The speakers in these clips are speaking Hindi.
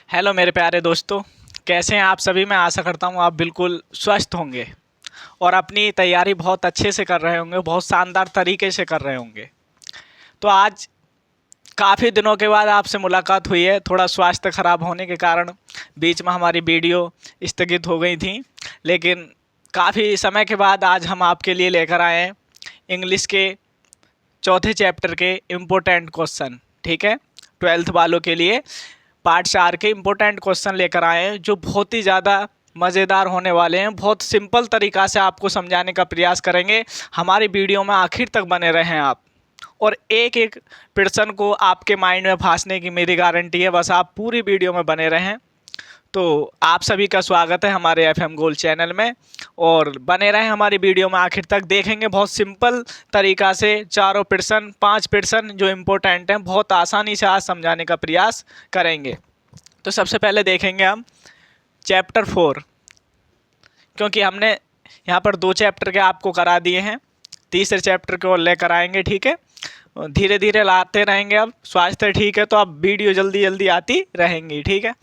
हेलो मेरे प्यारे दोस्तों, कैसे हैं आप सभी। मैं आशा करता हूँ आप बिल्कुल स्वस्थ होंगे और अपनी तैयारी बहुत अच्छे से कर रहे होंगे, बहुत शानदार तरीके से कर रहे होंगे। तो आज काफ़ी दिनों के बाद आपसे मुलाकात हुई है। थोड़ा स्वास्थ्य ख़राब होने के कारण बीच में हमारी वीडियो स्थगित हो गई थी, लेकिन काफ़ी समय के बाद आज हम आपके लिए लेकर आए हैं इंग्लिश के चौथे चैप्टर के इम्पोर्टेंट क्वेश्चन। ठीक है, 12th वालों के लिए पार्ट 4 के इम्पोर्टेंट क्वेश्चन लेकर आए हैं जो बहुत ही ज़्यादा मज़ेदार होने वाले हैं। बहुत सिंपल तरीक़ा से आपको समझाने का प्रयास करेंगे। हमारी वीडियो में आखिर तक बने रहें आप, और एक एक प्रश्न को आपके माइंड में फंसने की मेरी गारंटी है। बस आप पूरी वीडियो में बने रहें। तो आप सभी का स्वागत है हमारे FM गोल्ड चैनल में, और बने रहें हमारी वीडियो में आखिर तक। देखेंगे बहुत सिंपल तरीक़ा से चारों प्रश्न, 5 प्रश्न जो इम्पोर्टेंट हैं, बहुत आसानी से आज समझाने का प्रयास करेंगे। तो सबसे पहले देखेंगे हम चैप्टर 4, क्योंकि हमने यहाँ पर 2 चैप्टर के आपको करा दिए हैं, तीसरे चैप्टर को लेकर आएंगे। ठीक है, धीरे धीरे लाते रहेंगे। अब स्वास्थ्य ठीक है तो अब वीडियो जल्दी जल्दी आती रहेंगी। ठीक है,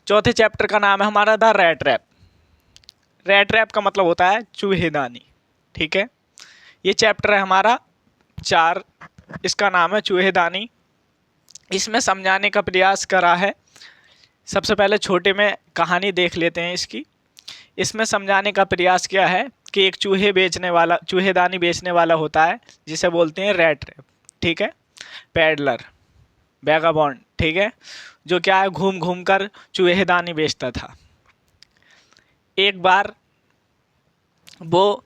चौथे चैप्टर का नाम है हमारा the rat trap. Rat trap का मतलब होता है चूहेदानी। ठीक है, ये चैप्टर है हमारा 4, इसका नाम है चूहेदानी। इसमें समझाने का प्रयास करा है। सबसे पहले छोटे में कहानी देख लेते हैं इसकी। इसमें समझाने का प्रयास किया है कि एक चूहेदानी बेचने वाला होता है जिसे बोलते हैं रैट रैप। ठीक है, पैडलर, वैगाबॉन्ड। ठीक है, जो क्या है, घूम घूम कर चूहेदानी बेचता था। एक बार वो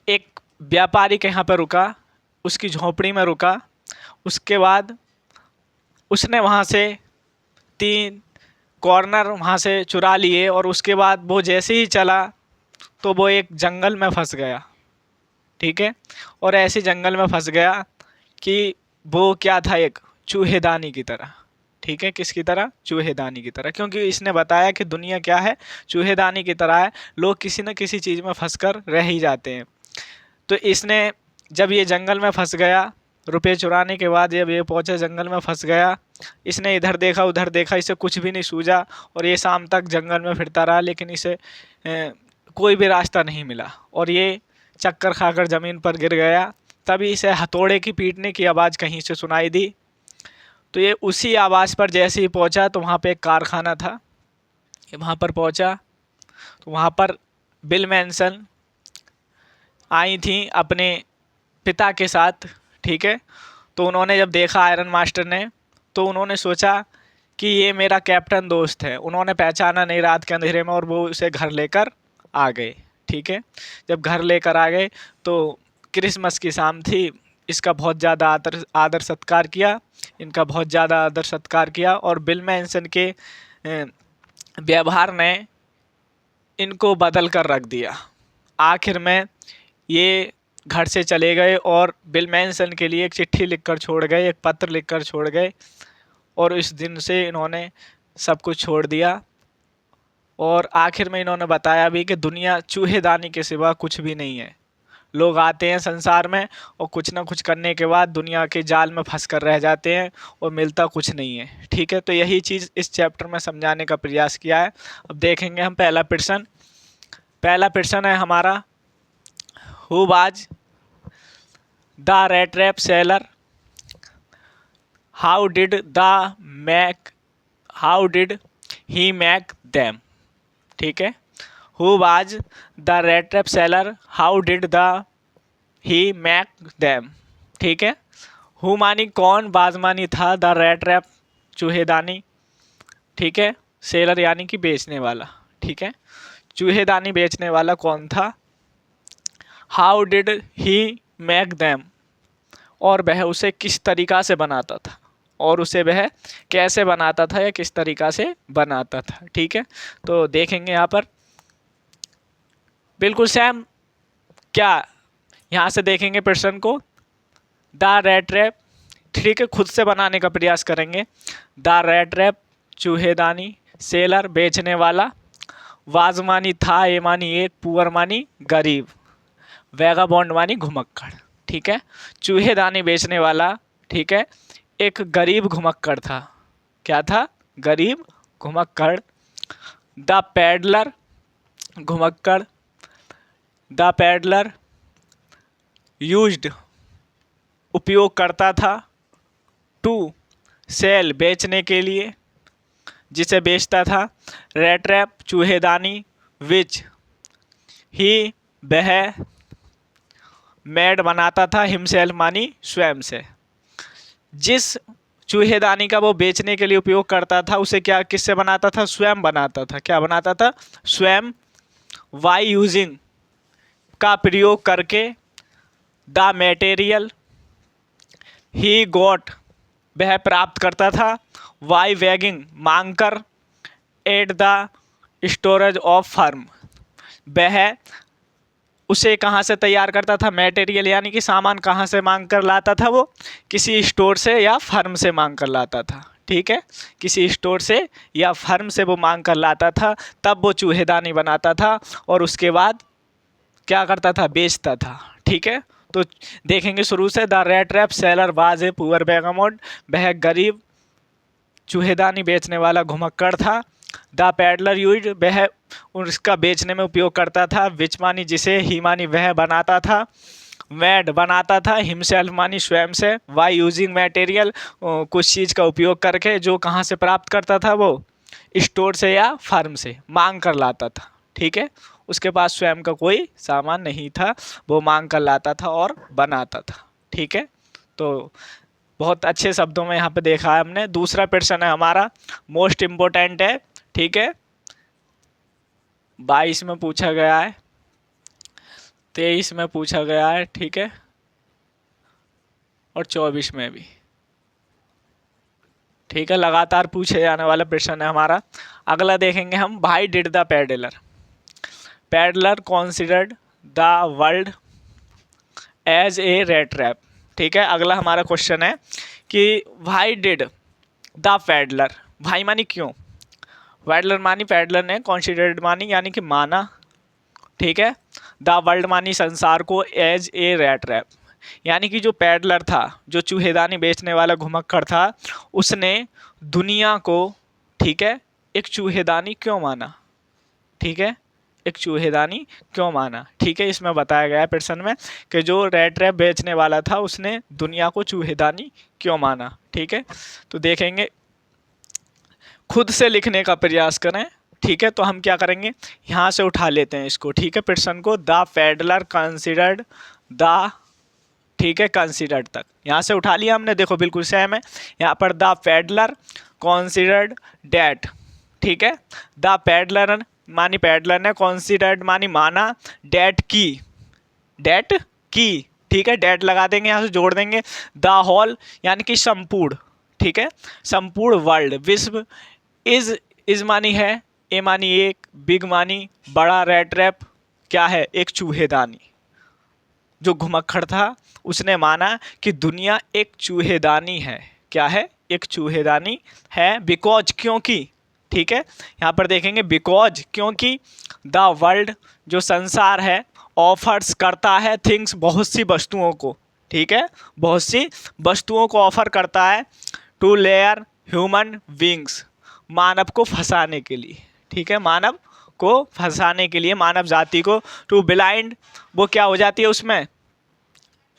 एक व्यापारी के यहाँ पर रुका, उसकी झोपड़ी में रुका। उसके बाद उसने वहाँ से 3 कॉर्नर वहाँ से चुरा लिए, और उसके बाद वो जैसे ही चला तो वो एक जंगल में फंस गया। ठीक है, और ऐसे जंगल में फंस गया कि वो क्या था, एक चूहेदानी की तरह। ठीक है, किसकी तरह? चूहेदानी की तरह, क्योंकि इसने बताया कि दुनिया क्या है, चूहेदानी की तरह है। लोग किसी न किसी चीज़ में फंस कर रह ही जाते हैं। तो इसने जब ये जंगल में फंस गया, रुपये चुराने के बाद जब ये पहुंचा जंगल में फंस गया, इसने इधर देखा उधर देखा, इसे कुछ भी नहीं सूझा, और ये शाम तक जंगल में फिरता रहा, लेकिन इसे कोई भी रास्ता नहीं मिला, और ये चक्कर खाकर ज़मीन पर गिर गया। तभी इसे हथौड़े की पीटने की आवाज़ कहीं से सुनाई दी। तो ये उसी आवाज़ पर जैसे ही पहुंचा तो वहाँ पे एक कारखाना था। ये वहाँ पर पहुंचा तो वहाँ पर बिल मैनसन आई थी अपने पिता के साथ। ठीक है, तो उन्होंने जब देखा आयरन मास्टर ने, तो उन्होंने सोचा कि ये मेरा कैप्टन दोस्त है। उन्होंने पहचाना नहीं रात के अंधेरे में, और वो उसे घर लेकर आ गए। ठीक है, जब घर लेकर आ गए तो क्रिसमस की शाम थी। इसका बहुत ज़्यादा आदर सत्कार किया, इनका बहुत ज़्यादा आदर सत्कार किया, और बिल मैनसन के व्यवहार ने इनको बदल कर रख दिया। आखिर में ये घर से चले गए और बिल मैनसन के लिए एक चिट्ठी लिखकर छोड़ गए, एक पत्र लिखकर छोड़ गए, और इस दिन से इन्होंने सब कुछ छोड़ दिया। और आखिर में इन्होंने बताया भी कि दुनिया चूहेदानी के सिवा कुछ भी नहीं है। लोग आते हैं संसार में और कुछ ना कुछ करने के बाद दुनिया के जाल में फंस कर रह जाते हैं, और मिलता कुछ नहीं है। ठीक है, तो यही चीज़ इस चैप्टर में समझाने का प्रयास किया है। अब देखेंगे हम पहला प्रश्न है हमारा, who was the rat trap seller, how did he make them. ठीक है, who was the rat trap seller, how did he make them. ठीक है, हु मानी कौन, बाज मानी था, द रैट ट्रैप चूहेदानी। ठीक है, सेलर यानी कि बेचने वाला। ठीक है, चूहेदानी बेचने वाला कौन था, how did he make them, और वह उसे किस तरीक़ा से बनाता था, और उसे वह कैसे बनाता था या किस तरीक़ा से बनाता था। ठीक है, तो देखेंगे यहाँ पर बिल्कुल सेम। क्या यहाँ से देखेंगे प्रश्न को, द रैट रैप। ठीक है, खुद से बनाने का प्रयास करेंगे। द रैट रैप चूहेदानी, सेलर बेचने वाला, वाज मानी था, ए मानी एक, पुअर मानी गरीब, वैगाबॉन्ड मानी घुमक्कड़। ठीक है, चूहेदानी बेचने वाला, ठीक है, एक गरीब घुमक्कड़ था। क्या था? गरीब घुमक्कड़, द पैडलर, घुमक्कड़, द पैडलर यूज्ड, उपयोग करता था, टू सेल, बेचने के लिए, जिसे बेचता था, रैट रैप, चूहेदानी, विच ही, वह, मेड, बनाता था, हिमसेल्फ मानी स्वयं से। जिस चूहेदानी का वो बेचने के लिए उपयोग करता था उसे क्या, किससे बनाता था, स्वयं बनाता था। क्या बनाता था, स्वयं। वाई यूजिंग, का प्रयोग करके, द मटेरियल ही गॉट, वह प्राप्त करता था, वाई वैगिंग, मांग कर, at the storage of firm, वह उसे कहाँ से तैयार करता था, मटेरियल यानी कि सामान कहाँ से मांग कर लाता था, वो किसी स्टोर से या फर्म से मांग कर लाता था। ठीक है, किसी स्टोर से या फर्म से वो मांग कर लाता था, तब वो चूहेदानी बनाता था और उसके बाद क्या करता था, बेचता था। ठीक है, तो देखेंगे शुरू से। The rat trap seller was a poor vagabond, वह गरीब चूहेदानी बेचने वाला घुमक्कड़ था। द पैडलर यूज, वह उसका बेचने में उपयोग करता था, विच मानी जिसे, ही मानी वह बनाता था, मैड बनाता था, हिमसेल्फ मानी स्वयं से, वाई यूजिंग मटेरियल कुछ चीज़ का उपयोग करके, जो कहाँ से प्राप्त करता था, वो स्टोर से या फर्म से मांग कर लाता था। ठीक है, उसके पास स्वयं का कोई सामान नहीं था, वो मांग कर लाता था और बनाता था। ठीक है, तो बहुत अच्छे शब्दों में यहाँ पे देखा है हमने। दूसरा प्रश्न है हमारा, मोस्ट इम्पोर्टेंट है। ठीक है, 22 में पूछा गया है, 23 में पूछा गया है। ठीक है, और 24 में भी। ठीक है, लगातार पूछे जाने वाला प्रश्न है हमारा। अगला देखेंगे हम, why did the peddler, peddler considered the world as a rat trap. ठीक है, अगला हमारा क्वेश्चन है कि भाई डिड द पैडलर, भाई मानी क्यों, पैडलर मानी पैडलर ने, कॉन्सिडर्ड मानी यानी कि माना। ठीक है, द वर्ल्ड मानी संसार को, एज ए रैट ट्रैप यानी कि जो पैडलर था, जो चूहेदानी बेचने वाला घुमक्कड़ था, उसने दुनिया को, ठीक है, एक चूहेदानी क्यों माना। ठीक है, एक चूहेदानी क्यों माना। ठीक है, इसमें बताया गया है प्रश्न में कि जो रैट ट्रैप बेचने वाला था उसने दुनिया को चूहेदानी क्यों माना। ठीक है, तो देखेंगे, खुद से लिखने का प्रयास करें। ठीक है, तो हम क्या करेंगे, यहाँ से उठा लेते हैं इसको। ठीक है, प्रश्न को, द पैडलर कंसिडर्ड द, ठीक है, कंसिडर्ड तक यहाँ से उठा लिया हमने। देखो बिल्कुल सेम है यहाँ पर, द पैडलर कंसिडर्ड डैट। ठीक है, द पैडलर मानी पैडलर ने, कंसिडर्ड मानी माना, डैट की, डैट की। ठीक है, डैट लगा देंगे, यहाँ से जोड़ देंगे, द होल यानी कि संपूर्ण। ठीक है, संपूर्ण वर्ल्ड, विश्व, इज मानी है, ए मानी एक, बिग मानी बड़ा, रैट रैप क्या है, एक चूहेदानी। जो घुमक्कड़ था उसने माना कि दुनिया एक चूहेदानी है। क्या है, एक चूहेदानी है, बिकॉज, क्योंकि। ठीक है, यहाँ पर देखेंगे, बिकॉज क्योंकि, द वर्ल्ड जो संसार है, ऑफर्स करता है, थिंग्स बहुत सी वस्तुओं को। ठीक है, बहुत सी वस्तुओं को ऑफर करता है, टू लेयर ह्यूमन बींग्स, मानव को फंसाने के लिए। ठीक है, मानव को फंसाने के लिए, मानव जाति को, टू ब्लाइंड, वो क्या हो जाती है, उसमें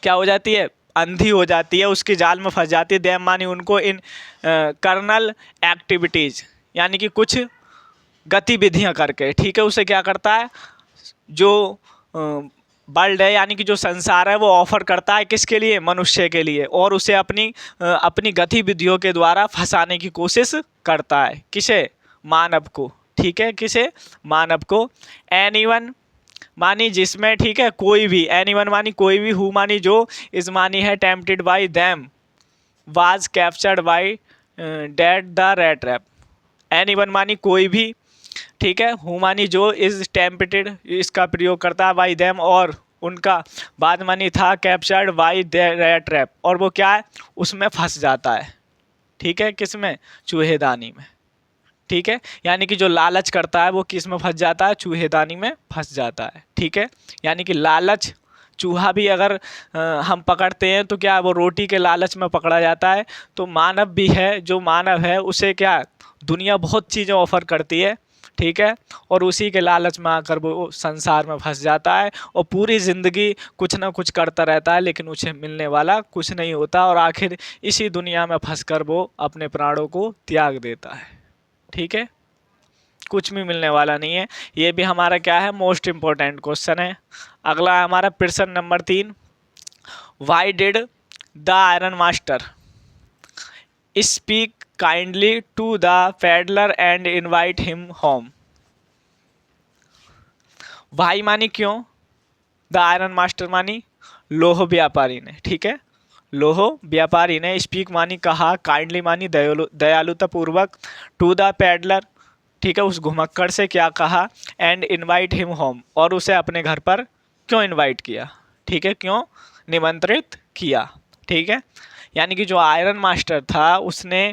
क्या हो जाती है, अंधी हो जाती है, उसके जाल में फंस जाती है, देम मानी उनको, इन कर्नल एक्टिविटीज़ यानी कि कुछ गतिविधियां करके। ठीक है, उसे क्या करता है, जो वर्ल्ड है यानी कि जो संसार है, वो ऑफर करता है किसके लिए, मनुष्य के लिए, और उसे अपनी गतिविधियों के द्वारा फंसाने की कोशिश करता है, किसे, मानव को। ठीक है, किसे, मानव को। एनीवन मानी जिसमें, ठीक है, कोई भी, एनीवन मानी कोई भी, हु मानी जो, इज मानी है, tempted by them, was captured by that the rat trap. Anyone मानी कोई भी, ठीक है, हु मानी जो, इज टेम्प्टेड इसका प्रयोग करता है, बाई देम और उनका, बाद मानी था, captured by the rat trap, और वो क्या है, उसमें फंस जाता है। ठीक है, किस में, चूहेदानी में। ठीक है, यानी कि जो लालच करता है वो किस में फंस जाता है, चूहेदानी में फंस जाता है। ठीक है, यानी कि लालच, चूहा भी अगर हम पकड़ते हैं तो क्या वो रोटी के लालच में पकड़ा जाता है, तो मानव भी है, जो मानव है उसे क्या, दुनिया बहुत चीज़ें ऑफ़र करती है, ठीक है, और उसी के लालच में आकर वो संसार में फंस जाता है और पूरी ज़िंदगी कुछ ना कुछ करता रहता है, लेकिन उसे मिलने वाला कुछ नहीं होता और आखिर इसी दुनिया में फंसकर वो अपने प्राणों को त्याग देता है। ठीक है, कुछ भी मिलने वाला नहीं है। ये भी हमारा क्या है, मोस्ट इम्पोर्टेंट क्वेश्चन है। अगला है हमारा प्रश्न number 3, why did the iron master speak kindly to the peddler and invite him home. Why मानी क्यों, द आयरन मास्टर मानी लोह व्यापारी ने, ठीक है, लोह व्यापारी ने, स्पीक मानी कहा, काइंडली मानी दयालुता पूर्वक, टू द पेडलर, ठीक है, उस घुमक्कड़ से क्या कहा, एंड इनवाइट हिम होम, और उसे अपने घर पर क्यों इनवाइट किया, ठीक है, क्यों निमंत्रित किया, ठीक है। यानी कि जो आयरन मास्टर था उसने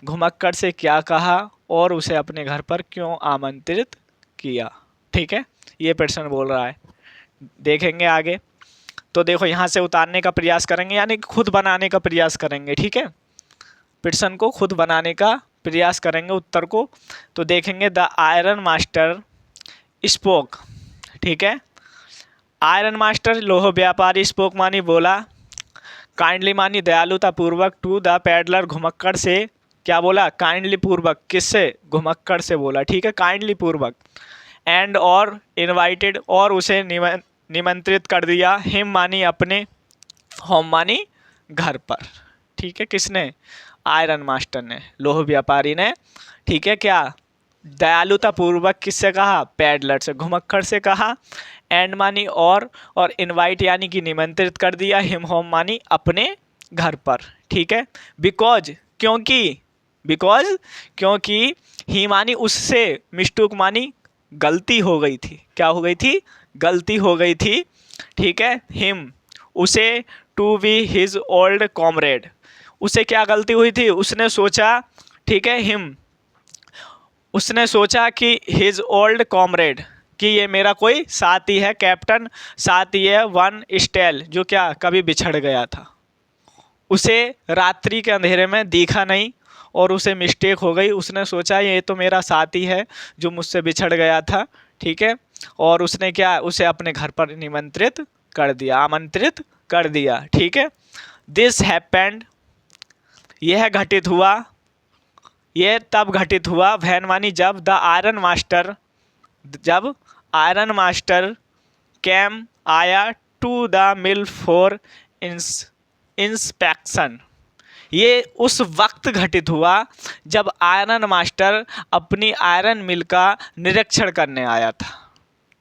घुमक्कड़ से क्या कहा और उसे अपने घर पर क्यों आमंत्रित किया, ठीक है, ये प्रश्न बोल रहा है। देखेंगे आगे, तो देखो यहाँ से उतारने का प्रयास करेंगे, यानी कि खुद बनाने का प्रयास करेंगे, ठीक है, प्रश्न को खुद बनाने का प्रयास करेंगे उत्तर को। तो देखेंगे द आयरन मास्टर स्पोक, ठीक है, आयरन मास्टर लोह व्यापारी स्पोक मानी बोला, काइंडली मानी दयालुता पूर्वक, टू द पेडलर घुमक्कड़ से क्या बोला, काइंडली पूर्वक, किससे, घुमक्कड़ से बोला, ठीक है, काइंडली पूर्वक, एंड और इनवाइटेड, और उसे निमंत्रित कर दिया, हिम मानी अपने, होम मानी घर पर, ठीक है, किसने, आयरन मास्टर ने, लोह व्यापारी ने, ठीक है, क्या दयालुता पूर्वक किससे कहा, पैडलर से, घुमक्कड़ से कहा, एंड मानी और इनवाइट यानी कि निमंत्रित कर दिया, हिम होम मानी अपने घर पर, ठीक है, बिकॉज क्योंकि, बिकॉज क्योंकि, ही मानी उससे, मिस्टेक मानी गलती हो गई थी, क्या हो गई थी, गलती हो गई थी, ठीक है, हिम उसे, to be his old comrade, उसे क्या गलती हुई थी, उसने सोचा, ठीक है, हिम उसने सोचा कि हिज ओल्ड कॉमरेड, कि ये मेरा कोई साथी है, कैप्टन साथी है, वन स्टेल, जो क्या कभी बिछड़ गया था, उसे रात्रि के अंधेरे में दिखा नहीं और उसे मिस्टेक हो गई, उसने सोचा ये तो मेरा साथी है जो मुझसे बिछड़ गया था, ठीक है, और उसने क्या, उसे अपने घर पर निमंत्रित कर दिया, आमंत्रित कर दिया, ठीक है। दिस हैपेंड, यह घटित हुआ, यह तब घटित हुआ, वैन मानी जब, द आयरन मास्टर, जब आयरन मास्टर कैम आया, to the mill for inspection, ये उस वक्त घटित हुआ जब आयरन मास्टर अपनी आयरन मिल का निरीक्षण करने आया था,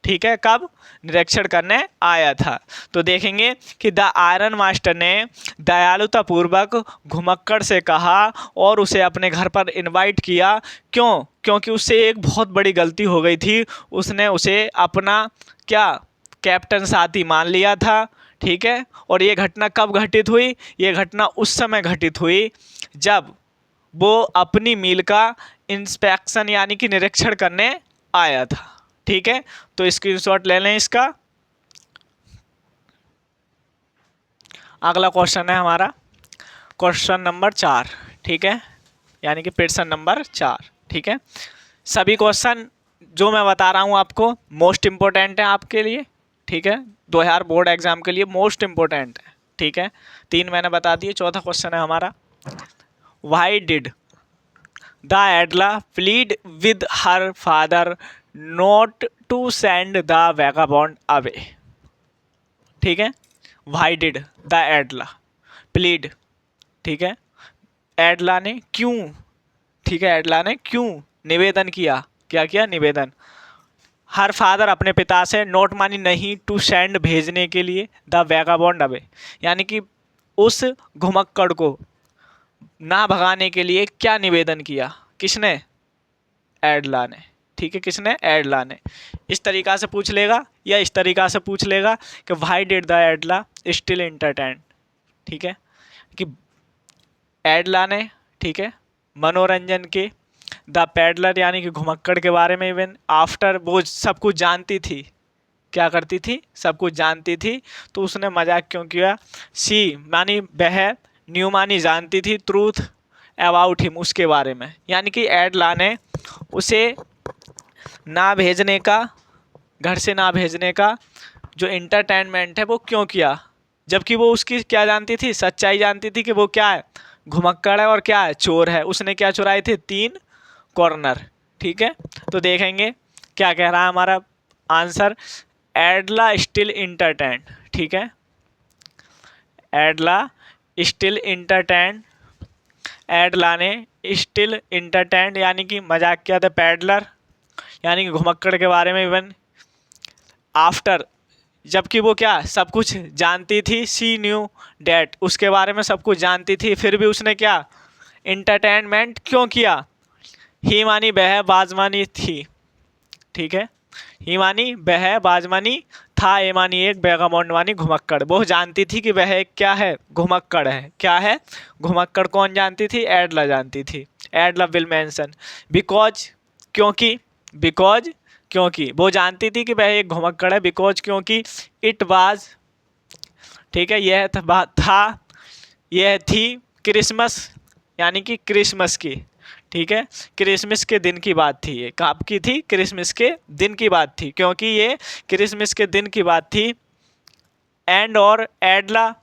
ठीक है, कब निरीक्षण करने आया था। तो देखेंगे कि द आयरन मास्टर ने दयालुता पूर्वक घुमक्कड़ से कहा और उसे अपने घर पर इनवाइट किया, क्यों, क्योंकि उससे एक बहुत बड़ी गलती हो गई थी, उसने उसे अपना क्या, कैप्टन साथी मान लिया था, ठीक है, और ये घटना कब घटित हुई, ये घटना उस समय घटित हुई जब वो अपनी मील का इंस्पेक्शन यानी कि निरीक्षण करने आया था, ठीक है। तो स्क्रीनशॉट ले लें इसका। अगला क्वेश्चन है हमारा क्वेश्चन नंबर 4, ठीक है, यानी कि प्रश्न नंबर 4, ठीक है। सभी क्वेश्चन जो मैं बता रहा हूँ आपको मोस्ट इम्पोर्टेंट है आपके लिए, ठीक है, 2000 बोर्ड एग्जाम के लिए मोस्ट इम्पोर्टेंट है, ठीक है। 3 मैंने बता दिए, चौथा क्वेश्चन है हमारा, why did the Edla plead with her father not to send the vagabond away, ठीक है, why did the Edla plead, ठीक है, एडला ने क्यों, ठीक है, एडला ने क्यों निवेदन किया, क्या किया, निवेदन, हर फादर अपने पिता से, नोट मानी नहीं, टू सेंड भेजने के लिए, द वैगाबॉन्ड अवे यानी कि उस घुमक्कड़ को ना भगाने के लिए क्या निवेदन किया, किसने, एडला ने, ठीक है, किसने, एडला ने। इस तरीक़ा से पूछ लेगा या इस तरीक़ा से पूछ लेगा कि why did the एडला still entertain, ठीक है, कि एडला ने, ठीक है, मनोरंजन के द पैडलर यानी कि घुमक्कड़ के बारे में, इवन आफ्टर वो सब कुछ जानती थी, क्या करती थी, सब कुछ जानती थी, तो उसने मजाक क्यों किया, सी मानी वह, न्यू मानी जानती थी, ट्रूथ अबाउट हिम, उसके बारे में। यानी कि एडला ने उसे ना भेजने का, घर से ना भेजने का जो इंटरटेनमेंट है वो क्यों किया, जबकि वो उसकी क्या जानती थी, सच्चाई जानती थी कि वो क्या है, घुमक्कड़ है और क्या है, चोर है। उसने क्या चुराए थे, 3 कॉर्नर। ठीक है, तो देखेंगे क्या कह रहा है हमारा आंसर। एडला स्टिल इंटरटेन, ठीक है, एडला स्टिल इंटरटेन, एडला ने स्टिल इंटरटेन यानी कि मजाक किया था पैडलर यानी कि घुमक्कड़ के बारे में, इवन आफ्टर, जबकि वो क्या सब कुछ जानती थी, सी न्यू डैट, उसके बारे में सब कुछ जानती थी, फिर भी उसने क्या इंटरटेनमेंट क्यों किया। ही मानी बह बाजमानी थी, ठीक है, ही मानी बह बाजमानी था, ए मानी एक, बेगामोंड मानी घुमक्कड़। वो जानती थी कि वह एक क्या है, घुमक्कड़ है। क्या है, घुमक्कड़। कौन जानती थी, एडला जानती थी। एडला विल मेंशन बिकॉज, क्योंकि, बिकॉज क्योंकि वो जानती थी कि वह एक घुमक्कड़ है, बिकॉज क्योंकि इट वाज, ठीक है, यह था, यह थी क्रिसमस यानी कि क्रिसमस की, ठीक है, क्रिसमस के दिन की बात थी। ये कब की थी, क्रिसमस के दिन की बात थी, क्योंकि ये क्रिसमस के दिन की बात थी। एंड और एडला,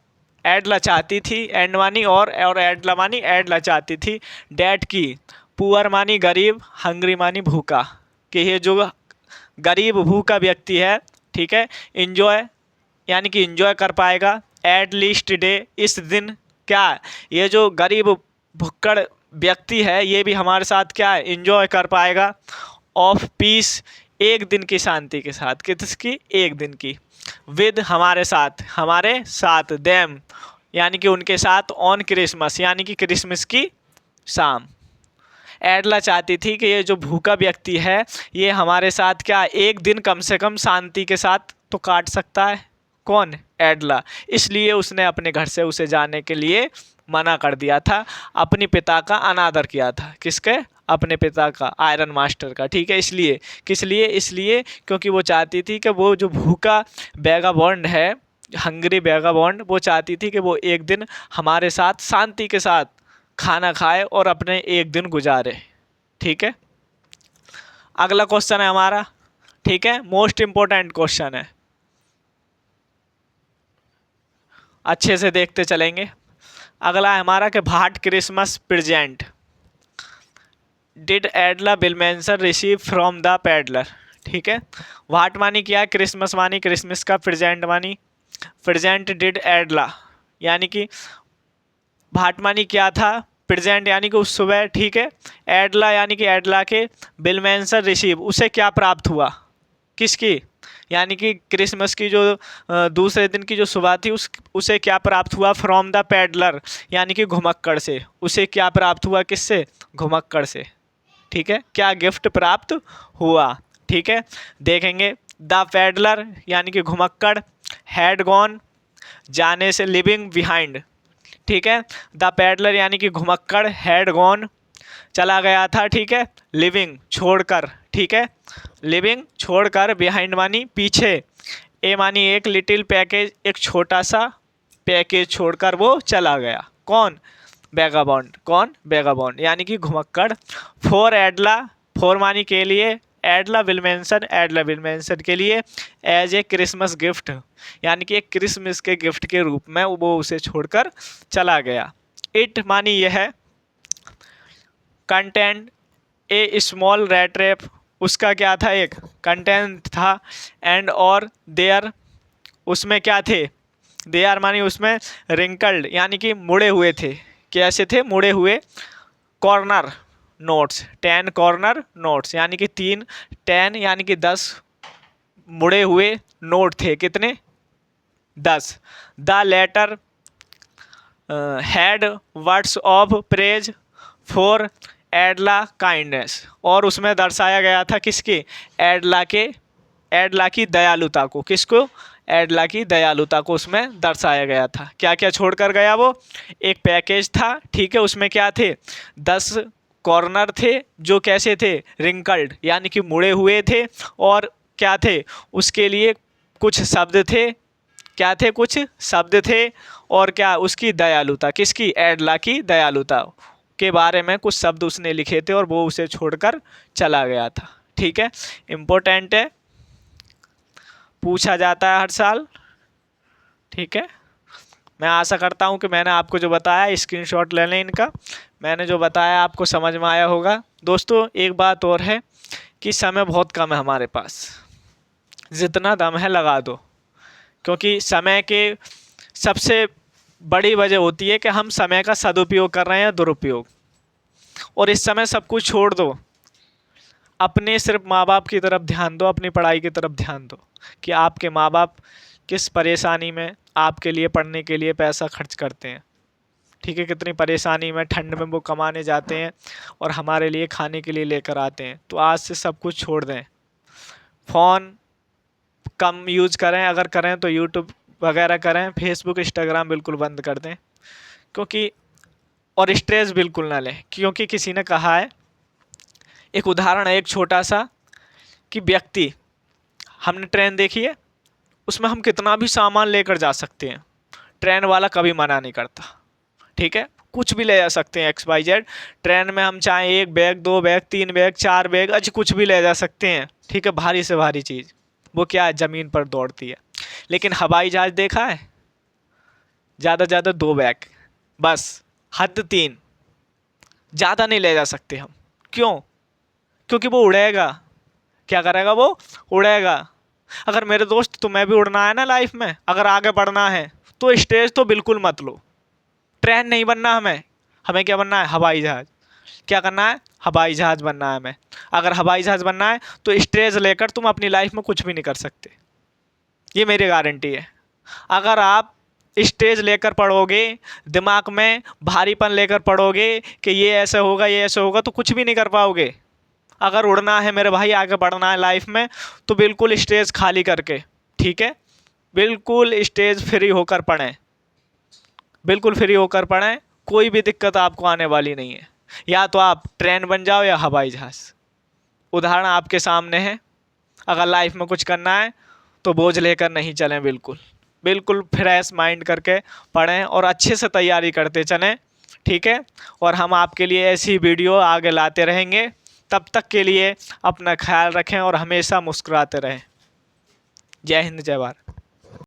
एडला चाहती थी, एंड मानी और एडला मानी एडला चाहती थी, डैट की, पुअर मानी गरीब, हंग्री मानी भूखा, कि ये जो गरीब भूखा व्यक्ति है, ठीक है, इंजॉय यानी कि इंजॉय कर पाएगा, एट लीस्ट डे, इस दिन क्या, ये जो गरीब भुक्कड़ व्यक्ति है ये भी हमारे साथ क्या है, इंजॉय कर पाएगा, ऑफ पीस, एक दिन की शांति के साथ, किसकी, एक दिन की, विद हमारे साथ, हमारे साथ, देम यानी कि उनके साथ, ऑन क्रिसमस यानी कि क्रिसमस की शाम। एडला चाहती थी कि ये जो भूखा व्यक्ति है ये हमारे साथ क्या एक दिन कम से कम शांति के साथ तो काट सकता है। कौन, एडला। इसलिए उसने अपने घर से उसे जाने के लिए मना कर दिया था, अपने पिता का अनादर किया था। किसके, अपने पिता का, आयरन मास्टर का, ठीक है। इसलिए, किस लिए, इसलिए क्योंकि वो चाहती थी कि वो जो भूखा वेगाबॉन्ड है, हंग्री वेगाबॉन्ड, वो चाहती थी कि वो एक दिन हमारे साथ शांति के साथ खाना खाए और अपने एक दिन गुजारे। ठीक है, अगला क्वेश्चन है हमारा, ठीक है, मोस्ट इंपॉर्टेंट क्वेश्चन है, अच्छे से देखते चलेंगे। अगला है हमारा कि what Christmas present did Edla Willmansson receive from the peddler. ठीक है, भाट मानी क्या, क्रिसमस मानी क्रिसमस का, प्रेजेंट मानी प्रेजेंट डिड एडला यानी कि भाट मानी क्या था, प्रेजेंट यानी कि उस सुबह, ठीक है, एडला यानी कि एडला के बिलमेंसर रिसीव, उसे क्या प्राप्त हुआ, किसकी, यानी कि क्रिसमस की जो दूसरे दिन की जो सुबह थी उसे क्या प्राप्त हुआ, फ्रॉम द पैडलर यानी कि घुमक्कड़ से, उसे क्या प्राप्त हुआ, किससे, घुमक्कड़ से। ठीक है, क्या गिफ्ट प्राप्त हुआ। ठीक है, देखेंगे, द पैडलर यानी कि घुमक्कड़, हैड गॉन जाने से, लिविंग बिहाइंड, ठीक है, द पैडलर यानी कि घुमक्कड़, हैड गॉन चला गया था, ठीक है, लिविंग छोड़कर, ठीक है, लिविंग छोड़कर, बिहाइंड मानी पीछे, ए मानी एक, लिटिल पैकेज एक छोटा सा पैकेज छोड़कर वो चला गया। कौन, वेगाबॉन्ड, कौन, वेगाबॉन्ड यानी कि घुमक्कड़। फॉर एडला, फॉर मानी के लिए, एडला विलमेंसन, एडला विलमेंसन के लिए, एज ए क्रिसमस गिफ्ट यानी कि एक क्रिसमस के गिफ्ट के रूप में वो उसे छोड़कर चला गया। इट मानी यह, कंटेंट ए स्मॉल रेड रैप, उसका क्या था, एक कंटेंट था, एंड और देयर, उसमें क्या थे, देयर मानी उसमें, रिंकल्ड यानी कि मुड़े हुए थे, कैसे थे, मुड़े हुए, कॉर्नर नोट्स, 10 कॉर्नर नोट्स यानी कि 3, 10 यानी कि 10 मुड़े हुए नोट थे, कितने, 10। The letter had words of praise for Edla kindness, और उसमें दर्शाया गया था किसकी, एडला के, एडला की दयालुता को, किसको, एडला की दयालुता को उसमें दर्शाया गया था। क्या क्या छोड़कर गया वो, एक पैकेज था, ठीक है, उसमें क्या थे, 10 कॉर्नर थे जो कैसे थे, रिंकल्ड यानी कि मुड़े हुए थे, और क्या थे, उसके लिए कुछ शब्द थे, क्या थे, कुछ शब्द थे, और क्या, उसकी दयालुता, किसकी, एडला की दयालुता, के बारे में कुछ शब्द उसने लिखे थे और वो उसे छोड़कर चला गया था। ठीक है, इम्पोर्टेंट है, पूछा जाता है हर साल। ठीक है, मैं आशा करता हूँ कि मैंने आपको जो बताया स्क्रीनशॉट ले लें इनका, मैंने जो बताया आपको समझ में आया होगा। दोस्तों एक बात और है कि समय बहुत कम है हमारे पास, जितना दम है लगा दो, क्योंकि समय के सबसे बड़ी वजह होती है कि हम समय का सदुपयोग कर रहे हैं या दुरुपयोग। और इस समय सब कुछ छोड़ दो, अपने सिर्फ माँ बाप की तरफ ध्यान दो, अपनी पढ़ाई की तरफ ध्यान दो कि आपके माँ बाप किस परेशानी में आपके लिए पढ़ने के लिए पैसा खर्च करते हैं। ठीक है, कितनी परेशानी में ठंड में वो कमाने जाते हैं और हमारे लिए खाने के लिए लेकर आते हैं। तो आज से सब कुछ छोड़ दें, फ़ोन कम यूज़ करें, अगर करें तो यूट्यूब वगैरह करें, फेसबुक इंस्टाग्राम बिल्कुल बंद कर दें, क्योंकि और स्ट्रेस बिल्कुल ना लें। क्योंकि किसी ने कहा है, एक उदाहरण है एक छोटा सा, कि व्यक्ति, हमने ट्रेन देखी है, उसमें हम कितना भी सामान लेकर जा सकते हैं, ट्रेन वाला कभी मना नहीं करता। ठीक है, कुछ भी ले जा सकते हैं XYZ, ट्रेन में हम चाहें 1 बैग 2 बैग 3 बैग 4 बैग अच्छी कुछ भी ले जा सकते हैं। ठीक है, भारी से भारी चीज़, वो क्या है, ज़मीन पर दौड़ती है। लेकिन हवाई जहाज़ देखा है, ज़्यादा से ज़्यादा 2 बैग बस, हद 3, ज़्यादा नहीं ले जा सकते हम। क्यों? क्योंकि वो उड़ेगा। क्या करेगा? वो उड़ेगा। अगर मेरे दोस्त तुम्हें भी उड़ना है ना लाइफ में, अगर आगे बढ़ना है, तो स्टेज तो बिल्कुल मत लो। ट्रेन नहीं बनना हमें, हमें क्या बनना है? हवाई जहाज़। क्या करना है? हवाई जहाज़ बनना है हमें। अगर हवाई जहाज़ बनना है तो स्टेज लेकर तुम अपनी लाइफ में कुछ भी नहीं कर सकते, ये मेरी गारंटी है। अगर आप स्टेज लेकर पढ़ोगे, दिमाग में भारीपन लेकर पढ़ोगे कि ये ऐसे होगा ये ऐसे होगा, तो कुछ भी नहीं कर पाओगे। अगर उड़ना है मेरे भाई, आगे बढ़ना है लाइफ में, तो बिल्कुल स्टेज खाली करके, ठीक है, बिल्कुल स्टेज फ्री होकर पढ़ें, बिल्कुल फ्री होकर पढ़ें, कोई भी दिक्कत आपको आने वाली नहीं है। या तो आप ट्रेन बन जाओ या हवाई जहाज़, उदाहरण आपके सामने है। अगर लाइफ में कुछ करना है तो बोझ लेकर नहीं चलें, बिल्कुल बिल्कुल फ्रेश माइंड करके पढ़ें और अच्छे से तैयारी करते चलें। ठीक है, और हम आपके लिए ऐसी वीडियो आगे लाते रहेंगे। तब तक के लिए अपना ख्याल रखें और हमेशा मुस्कुराते रहें। जय हिंद, जय भारत।